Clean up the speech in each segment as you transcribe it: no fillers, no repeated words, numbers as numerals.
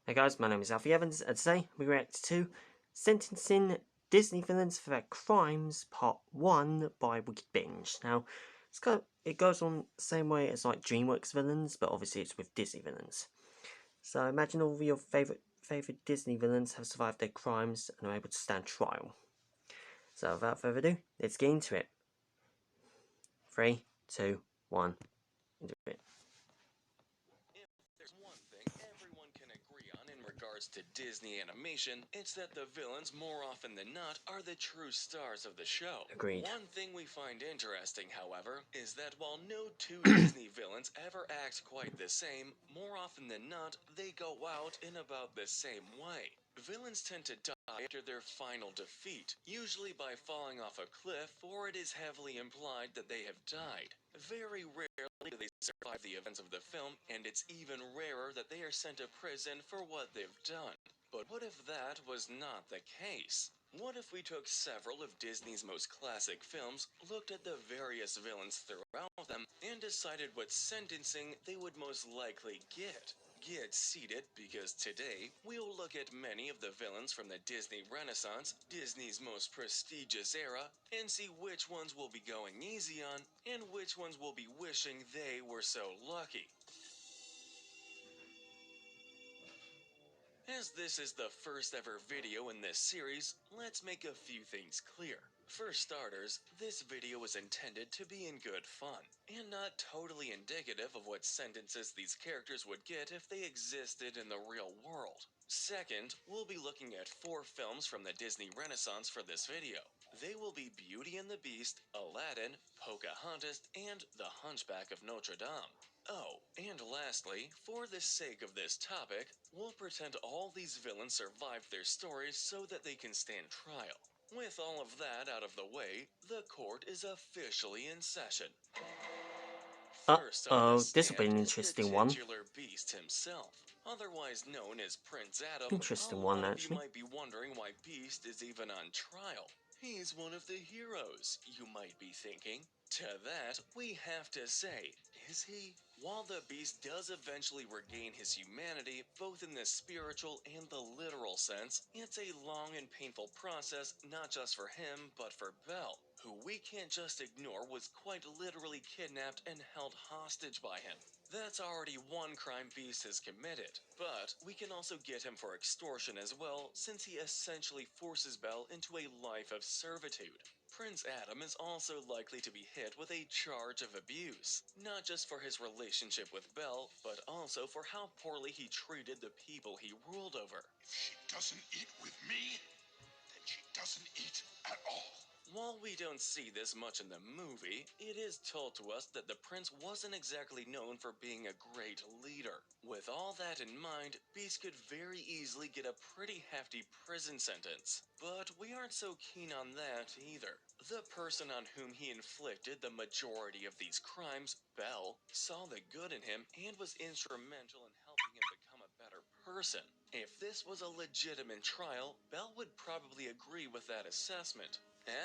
Hey guys, my name is Alfie Evans, and today we react to Sentencing Disney Villains for Their Crimes Part 1 by Wickedbinge. Now, it goes on the same way as like DreamWorks villains, but obviously it's with Disney villains. So imagine all of your favourite Disney villains have survived their crimes and are able to stand trial. So without further ado, let's get into it. 3, 2, 1, into it. To Disney animation, it's that the villains more often than not are the true stars of the show. Agreed. One thing we find interesting, however, is that while no two Disney villains ever act quite the same, more often than not, they go out in about the same way. Villains tend to die after their final defeat, usually by falling off a cliff, or it is heavily implied that they have died. Very rarely do they survive the events of the film, and it's even rarer that they are sent to prison for what they've done. But what if that was not the case? What if we took several of Disney's most classic films, looked at the various villains throughout them, and decided what sentencing they would most likely get? Get seated, because today we'll look at many of the villains from the Disney Renaissance, Disney's most prestigious era, and see which ones we'll be going easy on and which ones will be wishing they were so lucky. As this is the first ever video in this series, let's make a few things clear. For starters, this video is intended to be in good fun, and not totally indicative of what sentences these characters would get if they existed in the real world. Second, we'll be looking at 4 films from the Disney Renaissance for this video. They will be Beauty and the Beast, Aladdin, Pocahontas, and The Hunchback of Notre Dame. Oh, and lastly, for the sake of this topic, we'll pretend all these villains survived their stories so that they can stand trial. With all of that out of the way, the court is officially in session. First on the This will be stand an is the interesting one. titular beast himself, otherwise known as Prince Adam. Interesting A one, lot of actually. you might be wondering why Beast is even on trial. He's one of the heroes, you might be thinking. To that, we have to say, is he? While the Beast does eventually regain his humanity, both in the spiritual and the literal sense, it's a long and painful process not just for him, but for Belle, who we can't just ignore was quite literally kidnapped and held hostage by him. That's already one crime Beast has committed, but we can also get him for extortion as well, since he essentially forces Belle into a life of servitude. Prince Adam is also likely to be hit with a charge of abuse, not just for his relationship with Belle, but also for how poorly he treated the people he ruled over. If she doesn't eat with me, then she doesn't eat at all. While we don't see this much in the movie, it is told to us that the prince wasn't exactly known for being a great leader. With all that in mind, Beast could very easily get a pretty hefty prison sentence. But we aren't so keen on that either. The person on whom he inflicted the majority of these crimes, Belle, saw the good in him and was instrumental in helping him become a better person. If this was a legitimate trial, Belle would probably agree with that assessment.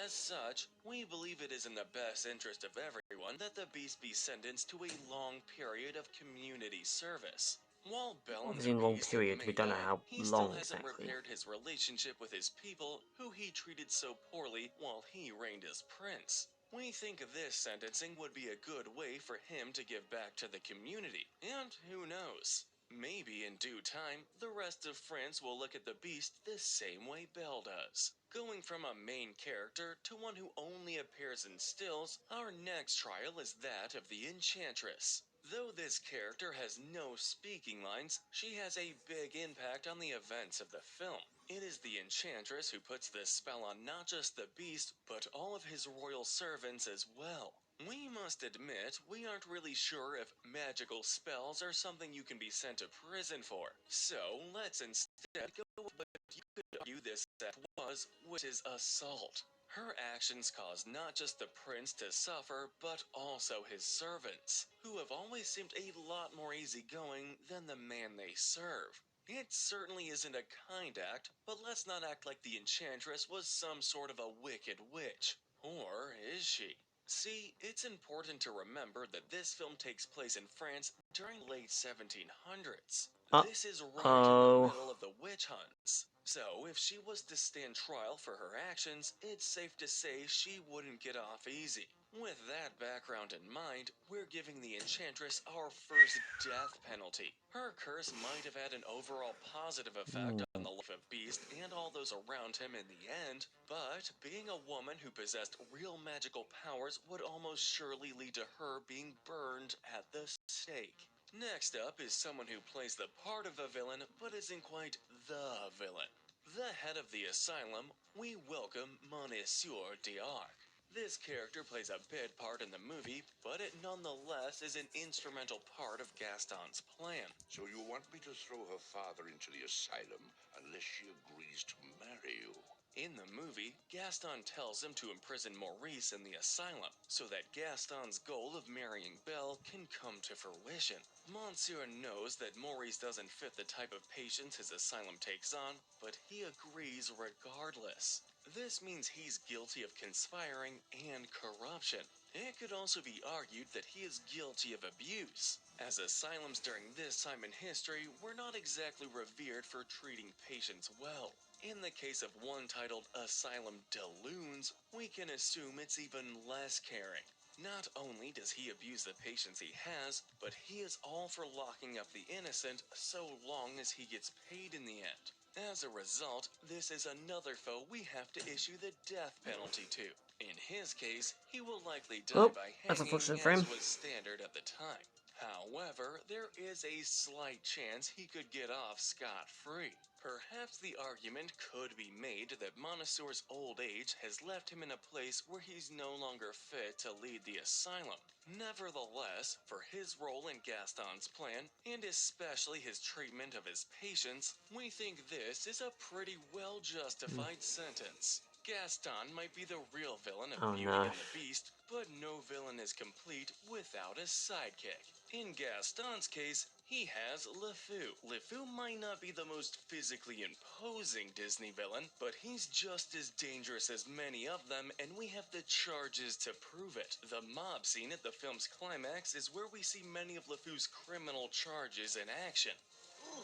As such, we believe it is in the best interest of everyone that the Beast be sentenced to a long period of community service. While Belle and Obviously, the in a long Beast period, may we don't know die, how he long still hasn't exactly. repaired his relationship with his people, who he treated so poorly while he reigned as prince. We think this sentencing would be a good way for him to give back to the community, and who knows? Maybe in due time, the rest of France will look at the Beast the same way Belle does. Going from a main character to one who only appears in stills, our next trial is that of the Enchantress. Though this character has no speaking lines, she has a big impact on the events of the film. It is the Enchantress who puts this spell on not just the Beast, but all of his royal servants as well. We must admit, we aren't really sure if magical spells are something you can be sent to prison for. So, let's instead go with what you could argue this act was, which is assault. Her actions cause not just the prince to suffer, but also his servants, who have always seemed a lot more easygoing than the man they serve. It certainly isn't a kind act, but let's not act like the Enchantress was some sort of a wicked witch. Or is she? See, it's important to remember that this film takes place in France during the late 1700s. This is right in the Uh-oh. middle of the witch hunts. So, if she was to stand trial for her actions, it's safe to say she wouldn't get off easy. With that background in mind, we're giving the Enchantress our first death penalty. Her curse might have had an overall positive effect on the life of Beast and all those around him in the end, but being a woman who possessed real magical powers would almost surely lead to her being burned at the stake. Next up is someone who plays the part of a villain but isn't quite the villain. The head of the asylum, we welcome Monsieur d'Arc. This character plays a bit part in the movie, but it nonetheless is an instrumental part of Gaston's plan. So you want me to throw her father into the asylum unless she agrees to marry you? In the movie, Gaston tells him to imprison Maurice in the asylum so that Gaston's goal of marrying Belle can come to fruition. Monsieur knows that Maurice doesn't fit the type of patients his asylum takes on, but he agrees regardless. This means he's guilty of conspiring and corruption. It could also be argued that he is guilty of abuse, as asylums during this time in history were not exactly revered for treating patients well. In the case of one titled Asylum de Loons, we can assume it's even less caring. Not only does he abuse the patients he has, but he is all for locking up the innocent so long as he gets paid in the end. As a result, this is another foe we have to issue the death penalty to. In his case, he will likely die Well, by that's hanging, unfortunate for as him. was standard at the time. However, there is a slight chance he could get off scot-free. Perhaps the argument could be made that Montessori's old age has left him in a place where he's no longer fit to lead the asylum. Nevertheless, for his role in Gaston's plan, and especially his treatment of his patients, we think this is a pretty well justified sentence. Gaston might be the real villain of Oh Beauty no. and the Beast, but no villain is complete without a sidekick. In Gaston's case, he has LeFou. LeFou might not be the most physically imposing Disney villain, but he's just as dangerous as many of them, and we have the charges to prove it. The mob scene at the film's climax is where we see many of LeFou's criminal charges in action. Ooh,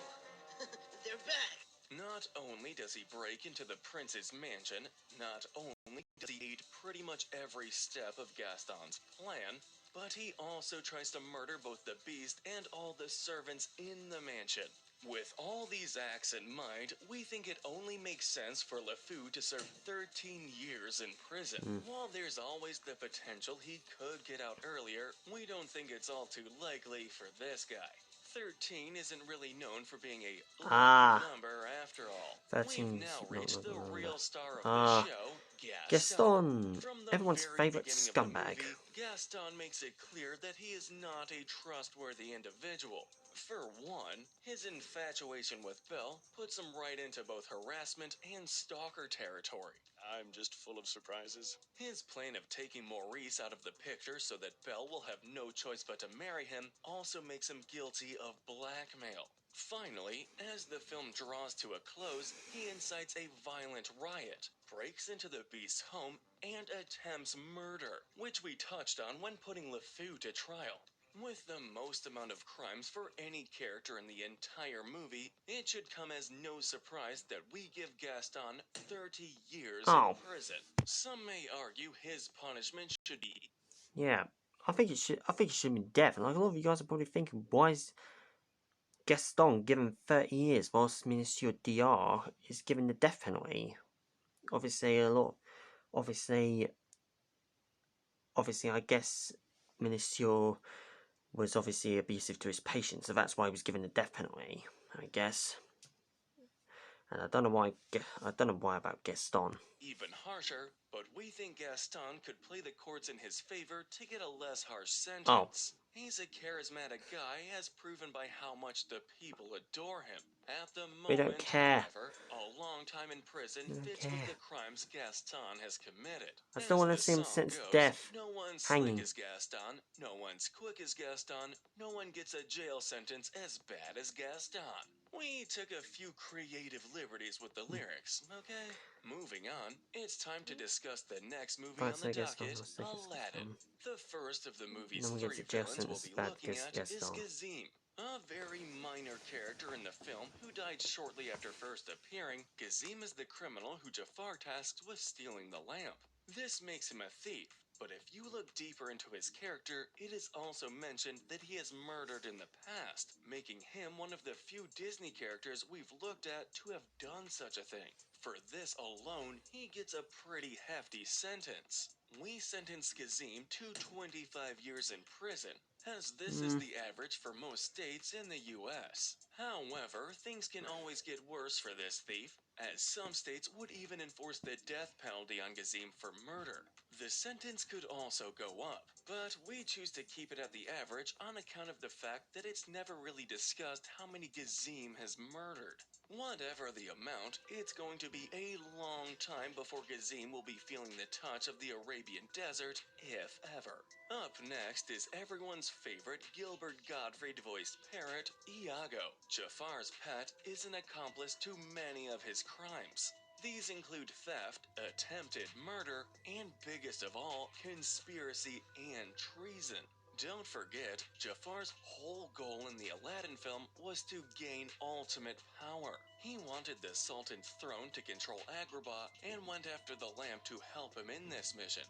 they're back. Not only does he break into the prince's mansion, not only does he aid pretty much every step of Gaston's plan, but he also tries to murder both the beast and all the servants in the mansion. With all these acts in mind, we think it only makes sense for LeFou to serve 13 years in prison. While there's always the potential he could get out earlier, we don't think it's all too likely for this guy. 13 isn't really known for being a lucky Ah, number after all. We've 13's now not reached the number. real star of the Ah, show, Gaston. Gaston, From the everyone's very favourite beginning of the scumbag. movie, Gaston makes it clear that he is not a trustworthy individual. For one, his infatuation with Belle puts him right into both harassment and stalker territory. I'm just full of surprises. His plan of taking Maurice out of the picture so that Belle will have no choice but to marry him also makes him guilty of blackmail. Finally, as the film draws to a close, he incites a violent riot, breaks into the beast's home, and attempts murder, which we touched on when putting LeFou to trial. With the most amount of crimes for any character in the entire movie, it should come as no surprise that we give Gaston 30 years in Oh, prison. Some may argue his punishment should be. yeah. I think it should. I think it should be death. And like a lot of you guys are probably thinking, why is Gaston given 30 years whilst Monsieur DR is given the death penalty? Obviously, a lot. Obviously, I guess Monsieur was obviously abusive to his patients, so that's why he was given the death penalty. I guess. And I don't know why. I don't know why about Gaston. Even harsher, but we think Gaston could play the courts in his favor to get a less harsh Oh, sentence. He's a charismatic guy, as proven by how much the people adore him. At the we don't moment, care. however, a long time in prison We don't fits with care. the crimes Gaston has committed. I still As want to the see him song sentenced to goes, death, no one's slick hanging. as Gaston, no one's quick as Gaston, no one gets a jail sentence as bad as Gaston. We took a few creative liberties with the lyrics, okay? Moving on, it's time to discuss the next movie Right, on so the I guess I'm docket, sick of this Aladdin. film. The first of the And movie's then we get three to villains we'll Jason's be bad looking at guest is star. Gazim, a very minor character in the film who died shortly after first appearing. Gazim is the criminal who Jafar tasked with stealing the lamp. This makes him a thief, but if you look deeper into his character, it is also mentioned that he has murdered in the past, making him one of the few Disney characters we've looked at to have done such a thing. For this alone, he gets a pretty hefty sentence. We sentence Kazim to 25 years in prison, as this is the average for most states in the US. However, things can always get worse for this thief, as some states would even enforce the death penalty on Kazim for murder. The sentence could also go up, but we choose to keep it at the average on account of the fact that it's never really discussed how many Kazim has murdered. Whatever the amount, it's going to be a long time before Gazim will be feeling the touch of the Arabian desert, if ever. Up next is everyone's favorite Gilbert Gottfried voiced parrot, Iago. Jafar's pet is an accomplice to many of his crimes. These include theft, attempted murder, and biggest of all, conspiracy and treason. Don't forget, Jafar's whole goal in the Aladdin film was to gain ultimate power. He wanted the Sultan's throne to control Agrabah and went after the lamp to help him in this mission.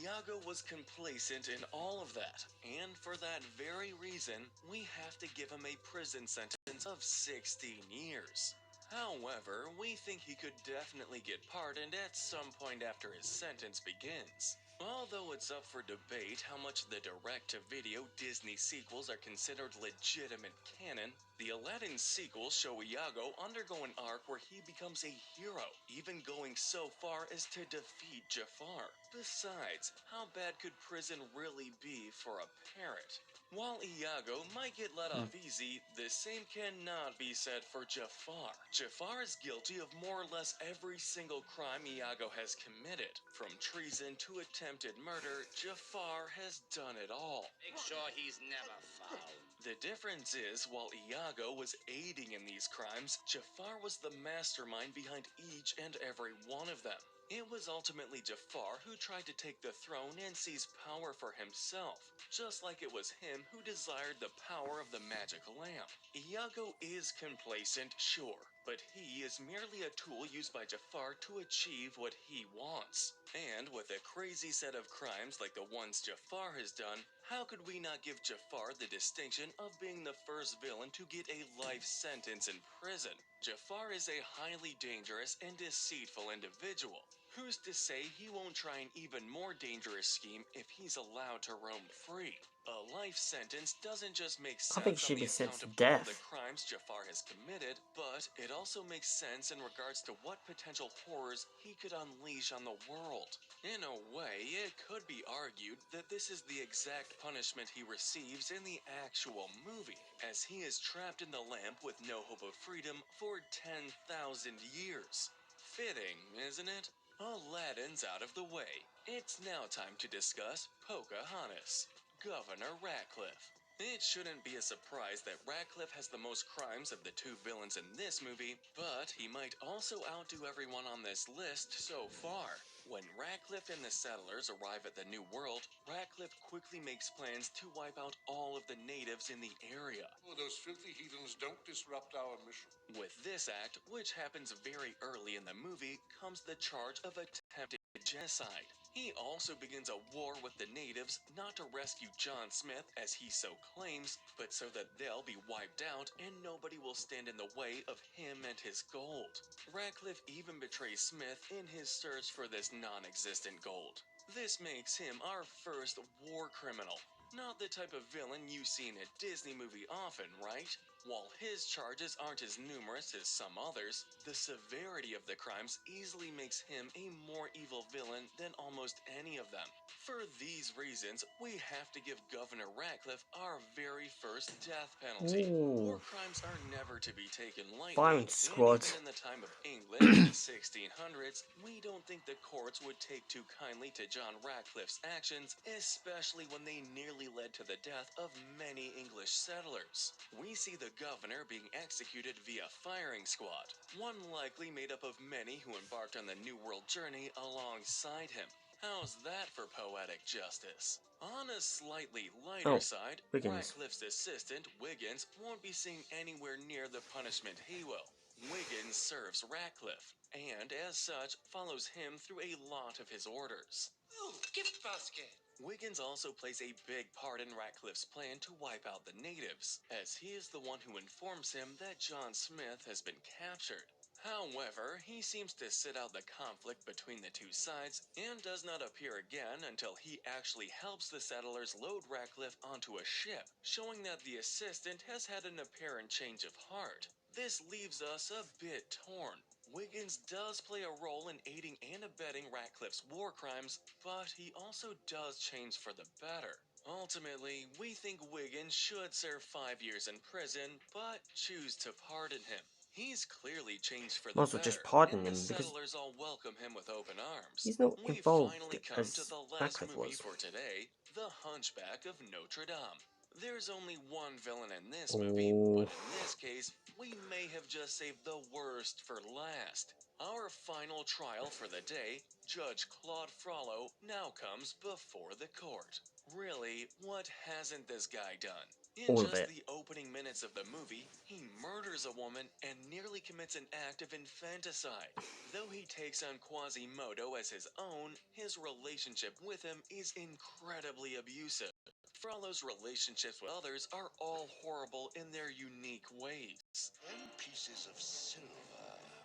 Iago was complacent in all of that, and for that very reason, we have to give him a prison sentence of 16 years. However, we think he could definitely get pardoned at some point after his sentence begins. Although it's up for debate how much the direct-to-video Disney sequels are considered legitimate canon, the Aladdin sequels show Iago undergo an arc where he becomes a hero, even going so far as to defeat Jafar. Besides, how bad could prison really be for a parrot? While Iago might get let off easy, the same cannot be said for Jafar. Jafar is guilty of more or less every single crime Iago has committed. From treason to attempted murder, Jafar has done it all. Make sure he's never found. The difference is, while Iago was aiding in these crimes, Jafar was the mastermind behind each and every one of them. It was ultimately Jafar who tried to take the throne and seize power for himself, just like it was him who desired the power of the magic lamp. Iago is complacent, sure, but he is merely a tool used by Jafar to achieve what he wants. And with a crazy set of crimes like the ones Jafar has done, how could we not give Jafar the distinction of being the first villain to get a life sentence in prison? Jafar is a highly dangerous and deceitful individual. Who's to say he won't try an even more dangerous scheme if he's allowed to roam free? A life sentence doesn't just make I think sense on she'd the be sent account to of all the death. crimes Jafar has committed, but it also makes sense in regards to what potential horrors he could unleash on the world. In a way, it could be argued that this is the exact punishment he receives in the actual movie, as he is trapped in the lamp with no hope of freedom for 10,000 years. Fitting, isn't it? Aladdin's out of the way. It's now time to discuss Pocahontas. Governor Ratcliffe. It shouldn't be a surprise that Ratcliffe has the most crimes of the two villains in this movie, but he might also outdo everyone on this list so far. When Ratcliffe and the settlers arrive at the New World, Ratcliffe quickly makes plans to wipe out all of the natives in the area. Oh, those filthy heathens don't disrupt our mission. With this act, which happens very early in the movie, comes the charge of attempted genocide. He also begins a war with the natives, not to rescue John Smith, as he so claims, but so that they'll be wiped out and nobody will stand in the way of him and his gold. Ratcliffe even betrays Smith in his search for this non-existent gold. This makes him our first war criminal. Not the type of villain you see in a Disney movie often, right? While his charges aren't as numerous as some others, the severity of the crimes easily makes him a more evil villain than almost any of them. For these reasons, we have to give Governor Ratcliffe our very first death penalty. War Ooh. crimes are never to be taken lightly, Firing and squad. even in the time of England in the 1600s, we don't think the courts would take too kindly to John Ratcliffe's actions, especially when they nearly led to the death of many English settlers. We see the governor being executed via firing squad, one likely made up of many who embarked on the New World journey alongside him. How's that for poetic justice? On a slightly lighter Oh, side, Wiggins. Ratcliffe's assistant, Wiggins, won't be seen anywhere near the punishment he will. Wiggins serves Ratcliffe, and as such, follows him through a lot of his orders. Oh, gift basket. Wiggins also plays a big part in Ratcliffe's plan to wipe out the natives, as he is the one who informs him that John Smith has been captured. However, he seems to sit out the conflict between the two sides and does not appear again until he actually helps the settlers load Ratcliffe onto a ship, showing that the assistant has had an apparent change of heart. This leaves us a bit torn. Wiggins does play a role in aiding and abetting Ratcliffe's war crimes, but he also does change for the better. Ultimately, we think Wiggins should serve 5 years in prison, but choose to pardon him. He's clearly changed for Might the as well just better, pardon and the him because settlers all welcome him with open arms. he's not We involved finally come to as the last Ratcliffe movie was. for today, The Hunchback of Notre Dame. There's only one villain in this movie, Oh, but in this case, we may have just saved the worst for last. Our final trial for the day, Judge Claude Frollo, now comes before the court. Really, what hasn't this guy done? In all of just it. the opening minutes of the movie, he murders a woman and nearly commits an act of infanticide. Though he takes on Quasimodo as his own, his relationship with him is incredibly abusive. Frollo's relationships with others are all horrible in their unique ways. 10 pieces of silver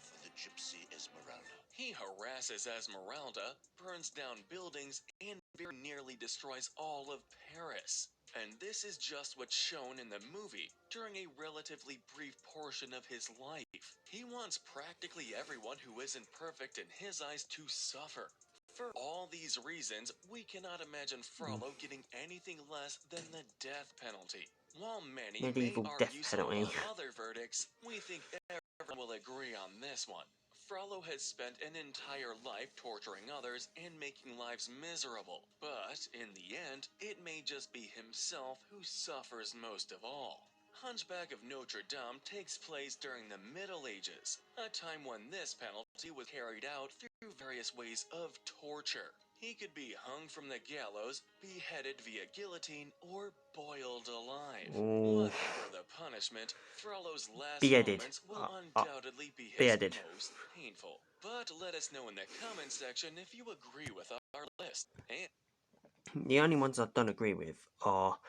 for the gypsy Esmeralda. He harasses Esmeralda, burns down buildings, and very nearly destroys all of Paris. And this is just what's shown in the movie during a relatively brief portion of his life. He wants practically everyone who isn't perfect in his eyes to suffer. For all these reasons, we cannot imagine Frollo getting anything less than the death penalty. While many may Medieval death argue some of penalty. the other verdicts, we think everyone will agree on this one. Frollo has spent an entire life torturing others and making lives miserable, but in the end, it may just be himself who suffers most of all. Hunchback of Notre Dame takes place during the Middle Ages, a time when this penalty was carried out through various ways of torture. He could be hung from the gallows, beheaded via guillotine, or boiled alive. Oh, Whatever the punishment, Frollo's last beheaded. moments will Uh, uh, undoubtedly be his beheaded. most painful. But let us know in the comment section if you agree with our list. And The only ones I don't agree with are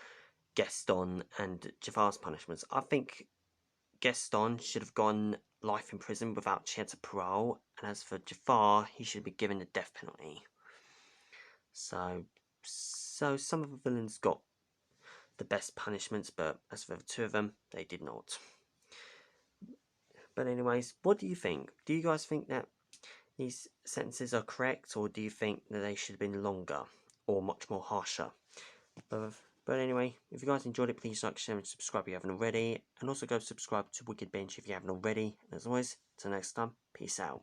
Gaston and Jafar's punishments. I think Gaston should have gone life in prison without chance of parole, and as for Jafar, he should be given the death penalty. So some of the villains got the best punishments, but as for the two of them, they did not. But anyways, what do you think? Do you guys think that these sentences are correct, or do you think that they should have been longer or much more harsher? But anyway, if you guys enjoyed it, please like, share, and subscribe if you haven't already. And also go subscribe to Wickedbinge if you haven't already. And as always, until next time, peace out.